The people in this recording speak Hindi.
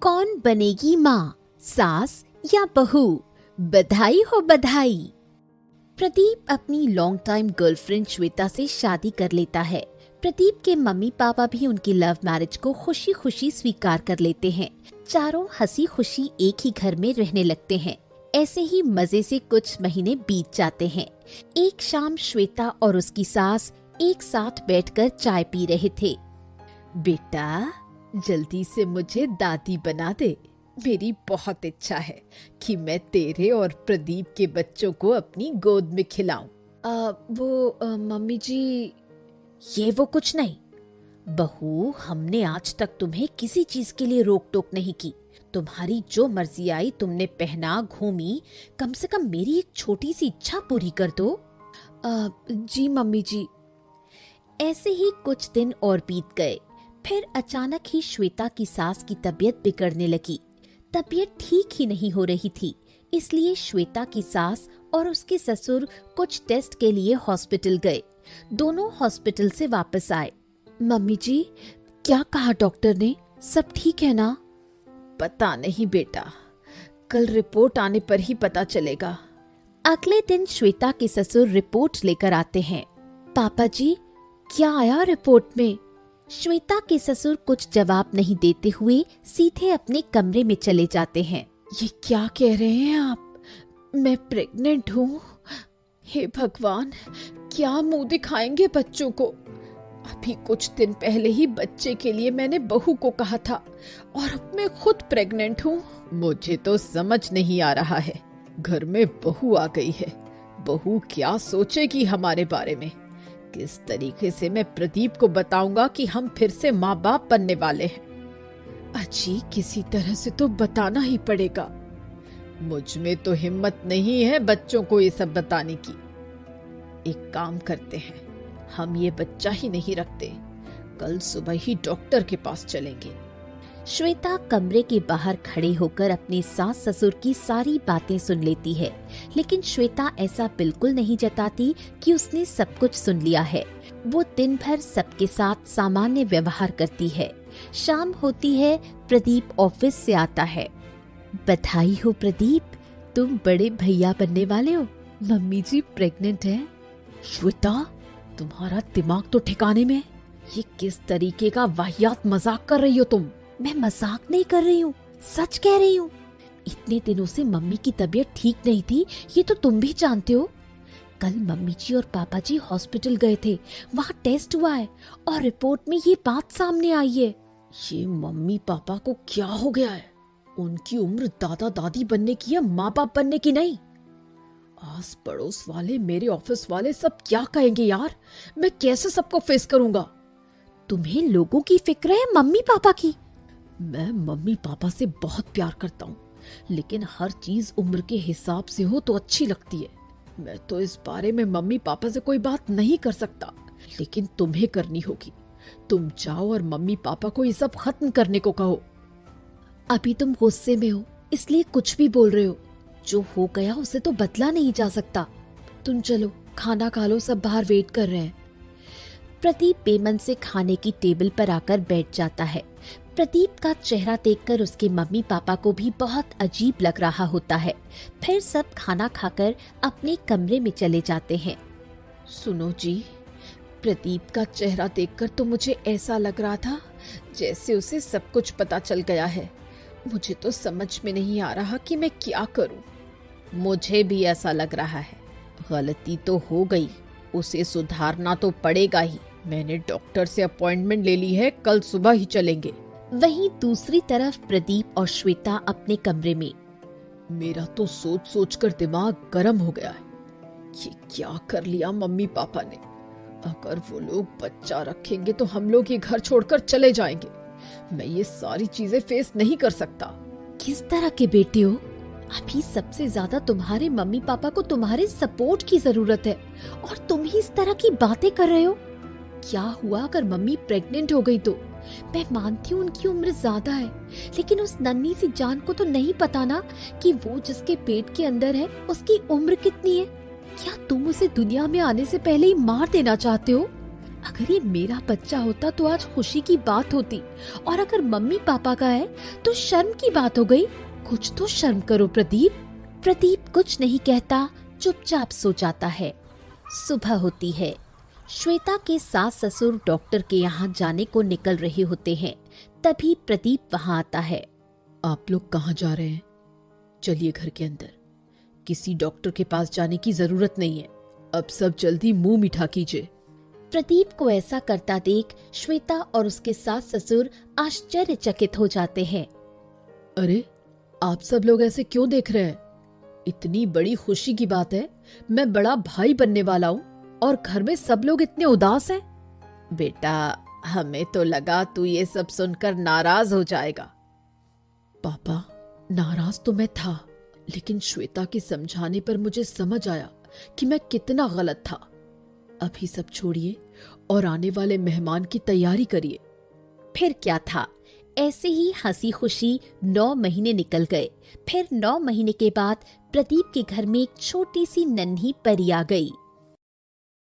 कौन बनेगी माँ, सास या बहू? बधाई हो बधाई। प्रदीप अपनी लॉन्ग टाइम गर्लफ्रेंड श्वेता से शादी कर लेता है। प्रदीप के मम्मी पापा भी उनकी लव मैरिज को खुशी खुशी स्वीकार कर लेते हैं। चारों हंसी खुशी एक ही घर में रहने लगते हैं। ऐसे ही मजे से कुछ महीने बीत जाते हैं। एक शाम श्वेता और उसकी सास एक साथ बैठकर चाय पी रहे थे। बेटा, जल्दी से मुझे दादी बना दे। मेरी बहुत इच्छा है कि मैं तेरे और प्रदीप के बच्चों को अपनी गोद में खिलाऊं। मम्मी जी, ये वो कुछ नहीं। बहू, हमने आज तक तुम्हें किसी चीज के लिए रोक टोक नहीं की। तुम्हारी जो मर्जी आई तुमने पहना, घूमी। कम से कम मेरी एक छोटी सी इच्छा पूरी कर दो। जी मम्मी जी। ऐसे ही कुछ दिन और बीत गए। फिर अचानक ही श्वेता की सास की तबीयत बिगड़ने लगी। तबीयत ठीक ही नहीं हो रही थी, इसलिए श्वेता की सास और उसके ससुर कुछ टेस्ट के लिए हॉस्पिटल गए। दोनों हॉस्पिटल से वापस आए। मम्मी जी, क्या कहा डॉक्टर ने? सब ठीक है ना? पता नहीं बेटा, कल रिपोर्ट आने पर ही पता चलेगा। अगले दिन श्वेता के ससुर रिपोर्ट लेकर आते हैं। पापा जी, क्या आया रिपोर्ट में? श्वेता के ससुर कुछ जवाब नहीं देते हुए सीधे अपने कमरे में चले जाते हैं। ये क्या कह रहे हैं आप? मैं प्रेग्नेंट हूँ। हे भगवान, क्या मुंह दिखाएंगे बच्चों को? अभी कुछ दिन पहले ही बच्चे के लिए मैंने बहू को कहा था और अब मैं खुद प्रेग्नेंट हूँ। मुझे तो समझ नहीं आ रहा है। घर में बहू आ गई है। बहू क्या सोचेगी हमारे बारे में? किस तरीके से मैं प्रदीप को बताऊंगा कि हम फिर से माँ बाप बनने वाले हैं? अजी, किसी तरह से तो बताना ही पड़ेगा। मुझ में तो हिम्मत नहीं है बच्चों को ये सब बताने की। एक काम करते हैं, हम ये बच्चा ही नहीं रखते। कल सुबह ही डॉक्टर के पास चलेंगे। श्वेता कमरे के बाहर खड़े होकर अपने सास ससुर की सारी बातें सुन लेती है, लेकिन श्वेता ऐसा बिल्कुल नहीं जताती कि उसने सब कुछ सुन लिया है। वो दिन भर सबके साथ सामान्य व्यवहार करती है। शाम होती है, प्रदीप ऑफिस से आता है। बधाई हो प्रदीप, तुम बड़े भैया बनने वाले हो। मम्मी जी प्रेग्नेंट है। श्वेता, तुम्हारा दिमाग तो ठिकाने में? ये किस तरीके का वाहियात मजाक कर रही हो तुम? मैं मजाक नहीं कर रही हूँ, सच कह रही हूँ। इतने दिनों से मम्मी की तबीयत ठीक नहीं थी, ये तो तुम भी जानते हो। कल मम्मी जी और पापा जी हॉस्पिटल गए थे, वहाँ टेस्ट हुआ है और रिपोर्ट में ये बात सामने आई है। ये मम्मी पापा को क्या हो गया है? उनकी उम्र दादा दादी बनने की है, माँ बाप बनने की नहीं। आस पड़ोस वाले, मेरे ऑफिस वाले सब क्या कहेंगे यार? मैं कैसे सबको फेस करूंगा? तुम्हें लोगों की फिक्र है, मम्मी पापा की? मैं मम्मी पापा से बहुत प्यार करता हूँ, लेकिन हर चीज उम्र के हिसाब से हो तो अच्छी लगती है। मैं तो इस बारे में मम्मी पापा से कोई बात नहीं कर सकता, लेकिन तुम्हें करनी होगी। तुम जाओ और मम्मी पापा को ये सब खत्म करने को कहो। अभी तुम गुस्से में हो, इसलिए कुछ भी बोल रहे हो। जो हो गया उसे तो बदला नहीं जा सकता। तुम चलो, खाना खा लो, सब बाहर वेट कर रहे हैं। प्रदीप बेमन से खाने की टेबल पर आकर बैठ जाता है। प्रदीप का चेहरा देखकर उसके मम्मी पापा को भी बहुत अजीब लग रहा होता है। फिर सब खाना खाकर अपने कमरे में चले जाते हैं। सुनो जी, प्रदीप का चेहरा देखकर तो मुझे ऐसा लग रहा था जैसे उसे सब कुछ पता चल गया है। मुझे तो समझ में नहीं आ रहा कि मैं क्या करूं। मुझे भी ऐसा लग रहा है। गलती तो हो गई, उसे सुधारना तो पड़ेगा ही। मैंने डॉक्टर से अपॉइंटमेंट ले ली है, कल सुबह ही चलेंगे। वहीं दूसरी तरफ प्रदीप और श्वेता अपने कमरे में। मेरा तो सोच सोच कर दिमाग गर्म हो गया है। ये क्या कर लिया मम्मी पापा ने? अगर वो लोग बच्चा रखेंगे तो हम लोग ये घर छोड़कर चले जाएंगे। मैं ये सारी चीजें फेस नहीं कर सकता। किस तरह के बेटे हो? अभी सबसे ज्यादा तुम्हारे मम्मी पापा को तुम्हारे सपोर्ट की जरूरत है और तुम ही इस तरह की बातें कर रहे हो। क्या हुआ अगर मम्मी प्रेग्नेंट हो गई तो? मैं मानती हूँ उनकी उम्र ज्यादा है, लेकिन उस नन्ही सी जान को तो नहीं पता ना कि वो जिसके पेट के अंदर है उसकी उम्र कितनी है। क्या तुम उसे दुनिया में आने से पहले ही मार देना चाहते हो? अगर ये मेरा बच्चा होता तो आज खुशी की बात होती, और अगर मम्मी पापा का है तो शर्म की बात हो गई। कुछ तो शर्म करो प्रदीप। प्रदीप कुछ नहीं कहता, चुपचाप सो जाता है। सुबह होती है। श्वेता के सास ससुर डॉक्टर के यहाँ जाने को निकल रहे होते हैं। तभी प्रदीप वहाँ आता है। आप लोग कहाँ जा रहे हैं? चलिए घर के अंदर, किसी डॉक्टर के पास जाने की जरूरत नहीं है। अब सब जल्दी मुंह मीठा कीजिए। प्रदीप को ऐसा करता देख श्वेता और उसके सास ससुर आश्चर्यचकित हो जाते हैं। अरे, आप सब लोग ऐसे क्यों देख रहे हैं? इतनी बड़ी खुशी की बात है, मैं बड़ा भाई बनने वाला हूँ और घर में सब लोग इतने उदास हैं। बेटा, हमें तो लगा तू ये सब सुनकर नाराज हो जाएगा। पापा, नाराज तो मैं था, लेकिन श्वेता के समझाने पर मुझे समझ आया कि मैं कितना गलत था। अभी सब छोड़िए और आने वाले मेहमान की तैयारी करिए। फिर क्या था, ऐसे ही हंसी खुशी 9 महीने निकल गए। फिर 9 महीने के बाद प्रदीप के घर में एक छोटी सी नन्ही परी आ गई।